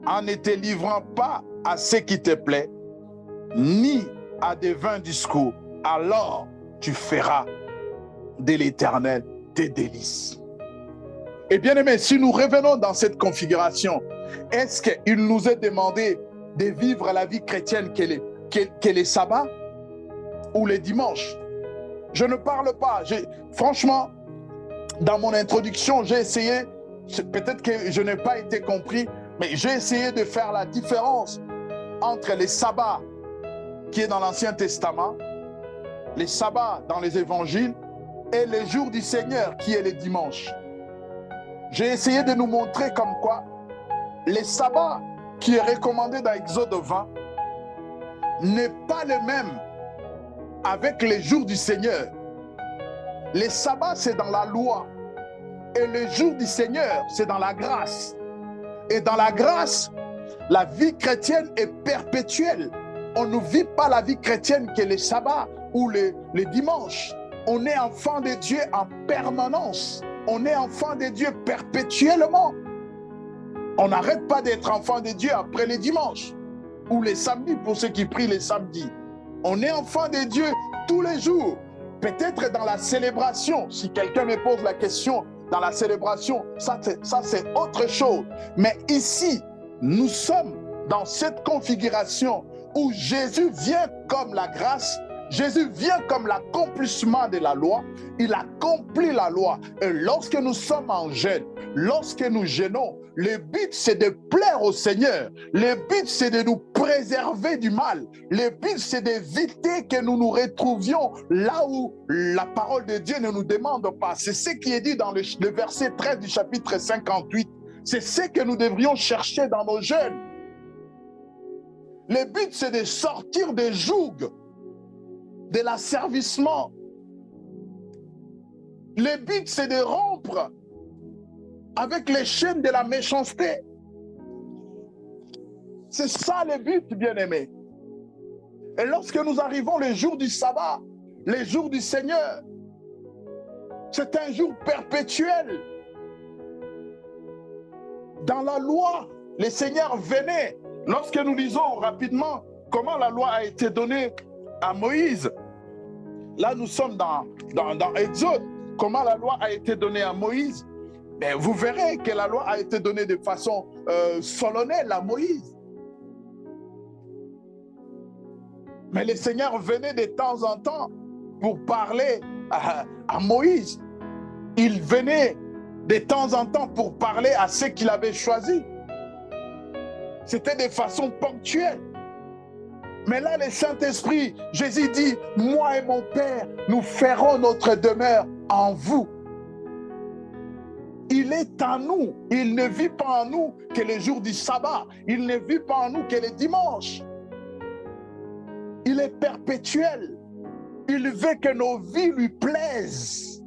en ne te livrant pas à ce qui te plaît, ni à des vains discours, alors tu feras de l'Éternel tes délices. Et bien aimé, si nous revenons dans cette configuration, est-ce qu'il nous est demandé de vivre la vie chrétienne que les sabbats ou les dimanches? Je ne parle pas. Franchement, dans mon introduction, j'ai essayé, peut-être que je n'ai pas été compris, mais j'ai essayé de faire la différence entre les sabbats qui est dans l'Ancien Testament, les sabbats dans les évangiles et les jours du Seigneur qui est les dimanches. J'ai essayé de nous montrer comme quoi les sabbats qui est recommandé dans Exode 20 n'est pas le même avec les jours du Seigneur. Les sabbats, c'est dans la loi. Et les jours du Seigneur, c'est dans la grâce. Et dans la grâce, la vie chrétienne est perpétuelle. On ne vit pas la vie chrétienne que les sabbats ou les dimanches. On est enfant de Dieu en permanence. On est enfant de Dieu perpétuellement. On n'arrête pas d'être enfant de Dieu après les dimanches ou les samedis pour ceux qui prient les samedis. On est enfant de Dieu tous les jours. Peut-être dans la célébration, si quelqu'un me pose la question, dans la célébration, ça c'est autre chose. Mais ici, nous sommes dans cette configuration où Jésus vient comme la grâce, Jésus vient comme l'accomplissement de la loi, il accomplit la loi. Et lorsque nous sommes en jeûne, lorsque nous jeûnons, le but c'est de plaire au Seigneur, le but c'est de nous préserver du mal, le but c'est d'éviter que nous nous retrouvions là où la parole de Dieu ne nous demande pas. C'est ce qui est dit dans le verset 13 du chapitre 58. C'est ce que nous devrions chercher dans nos jeûnes. Le but c'est de sortir des jougs, de l'asservissement. Le but c'est de rompre avec les chaînes de la méchanceté. C'est ça le but, bien-aimé. Et lorsque nous arrivons les jours du sabbat, les jours du Seigneur, c'est un jour perpétuel. Dans la loi, le Seigneur venait. Lorsque nous lisons rapidement comment la loi a été donnée à Moïse, là nous sommes dans Exode, comment la loi a été donnée à Moïse. Mais vous verrez que la loi a été donnée de façon solennelle à Moïse. Mais le Seigneur venait de temps en temps pour parler à Moïse. Il venait de temps en temps pour parler à ceux qu'il avait choisis. C'était de façon ponctuelle. Mais là, le Saint-Esprit, Jésus dit, moi et mon Père, nous ferons notre demeure en vous. Il est en nous. Il ne vit pas en nous que les jours du sabbat. Il ne vit pas en nous que les dimanches. Il est perpétuel. Il veut que nos vies lui plaisent.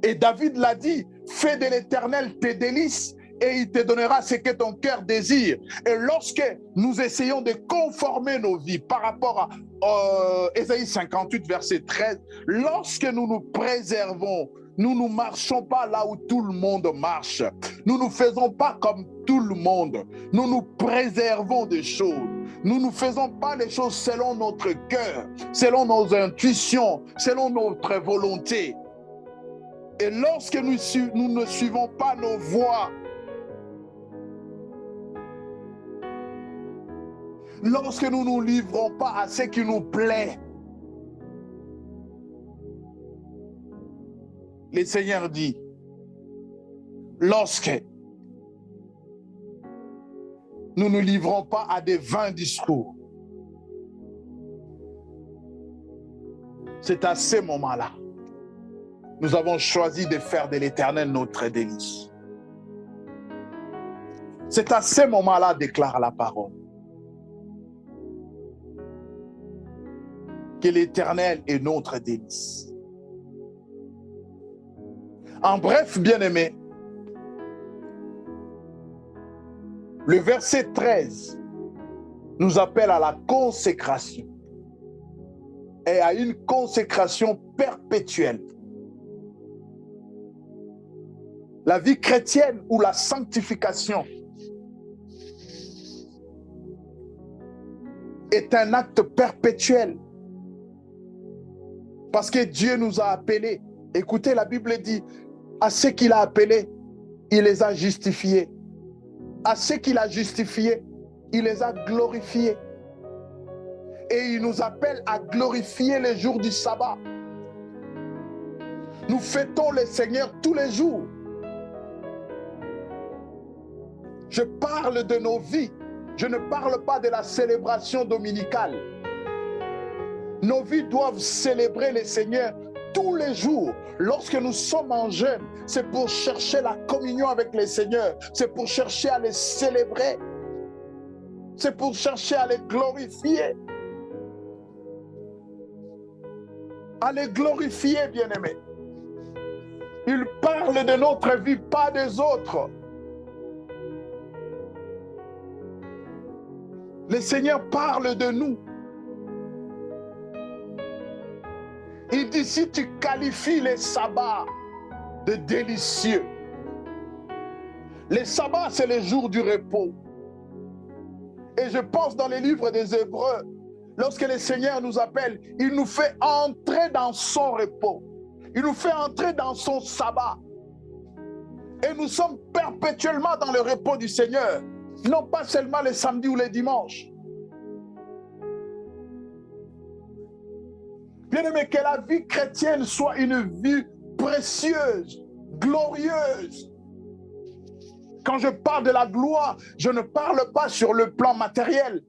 Et David l'a dit, fais de l'Éternel tes délices et il te donnera ce que ton cœur désire. Et lorsque nous essayons de conformer nos vies par rapport à Ésaïe 58, verset 13, lorsque nous nous préservons, nous ne marchons pas là où tout le monde marche. Nous ne faisons pas comme tout le monde. Nous nous préservons des choses. Nous ne faisons pas les choses selon notre cœur, selon nos intuitions, selon notre volonté. Et lorsque nous ne suivons pas nos voies, lorsque nous ne nous livrons pas à ce qui nous plaît, le Seigneur dit, lorsque nous ne livrons pas à des vains discours, c'est à ce moment-là, nous avons choisi de faire de l'Éternel notre délice. C'est à ce moment-là, déclare la parole, que l'Éternel est notre délice. En bref, bien-aimés, le verset 13 nous appelle à la consécration et à une consécration perpétuelle. La vie chrétienne ou la sanctification est un acte perpétuel parce que Dieu nous a appelés. Écoutez, la Bible dit, à ceux qu'il a appelés, il les a justifiés. À ceux qu'il a justifiés, il les a glorifiés. Et il nous appelle à glorifier les jours du sabbat. Nous fêtons le Seigneur tous les jours. Je parle de nos vies. Je ne parle pas de la célébration dominicale. Nos vies doivent célébrer le Seigneur tous les jours. Lorsque nous sommes en jeûne, c'est pour chercher la communion avec le Seigneur. C'est pour chercher à les célébrer. C'est pour chercher à les glorifier. À les glorifier, bien-aimés. Il parle de notre vie, pas des autres. Le Seigneur parle de nous. Il dit, si tu qualifies les sabbats de délicieux, les sabbats, c'est les jours du repos. Et je pense dans les livres des Hébreux, lorsque le Seigneur nous appelle, il nous fait entrer dans son repos. Il nous fait entrer dans son sabbat. Et nous sommes perpétuellement dans le repos du Seigneur. Non pas seulement les samedis ou les dimanches. Bien-aimé, que la vie chrétienne soit une vie précieuse, glorieuse. Quand je parle de la gloire, je ne parle pas sur le plan matériel.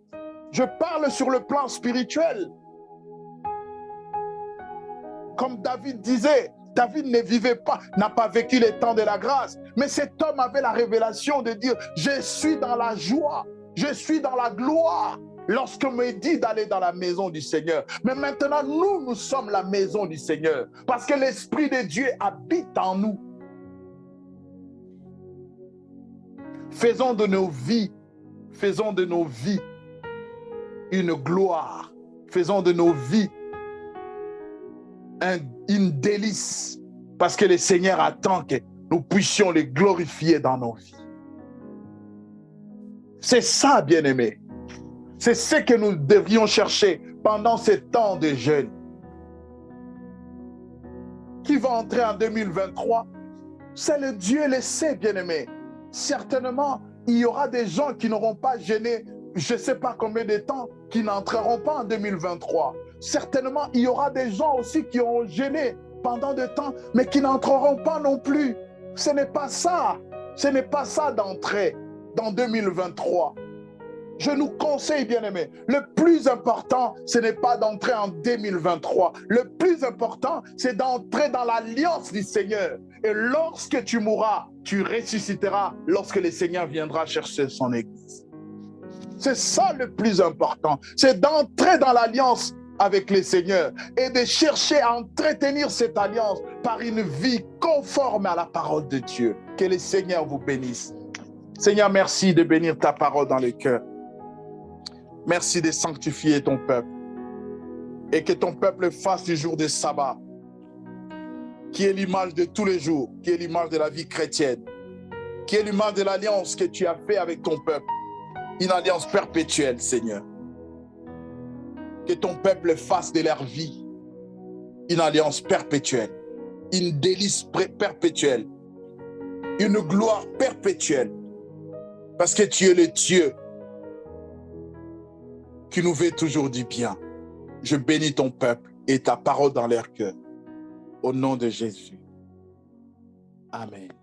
Je parle sur le plan spirituel. Comme David disait, David ne vivait pas, n'a pas vécu les temps de la grâce. Mais cet homme avait la révélation de dire, je suis dans la joie, je suis dans la gloire. Lorsqu'on me dit d'aller dans la maison du Seigneur. Mais maintenant, nous sommes la maison du Seigneur. Parce que l'Esprit de Dieu habite en nous. Faisons de nos vies une gloire. Faisons de nos vies une délice. Parce que le Seigneur attend que nous puissions les glorifier dans nos vies. C'est ça, bien-aimés. C'est ce que nous devrions chercher pendant ces temps de jeûne. Qui va entrer en 2023? C'est le Dieu le sait, bien-aimé. Certainement, il y aura des gens qui n'auront pas jeûné, je ne sais pas combien de temps, qui n'entreront pas en 2023. Certainement, il y aura des gens aussi qui auront jeûné pendant de temps, mais qui n'entreront pas non plus. Ce n'est pas ça. Ce n'est pas ça d'entrer dans 2023. Je nous conseille, bien-aimés, le plus important, ce n'est pas d'entrer en 2023. Le plus important, c'est d'entrer dans l'alliance du Seigneur. Et lorsque tu mourras, tu ressusciteras lorsque le Seigneur viendra chercher son Église. C'est ça le plus important. C'est d'entrer dans l'alliance avec le Seigneur et de chercher à entretenir cette alliance par une vie conforme à la parole de Dieu. Que le Seigneur vous bénisse. Seigneur, merci de bénir ta parole dans les cœurs. Merci de sanctifier ton peuple et que ton peuple fasse du jour de sabbat, qui est l'image de tous les jours, qui est l'image de la vie chrétienne, qui est l'image de l'alliance que tu as fait avec ton peuple, une alliance perpétuelle, Seigneur. Que ton peuple fasse de leur vie une alliance perpétuelle, une délice perpétuelle, une gloire perpétuelle, parce que tu es le Dieu qui nous veut toujours du bien. Je bénis ton peuple et ta parole dans leur cœur. Au nom de Jésus. Amen.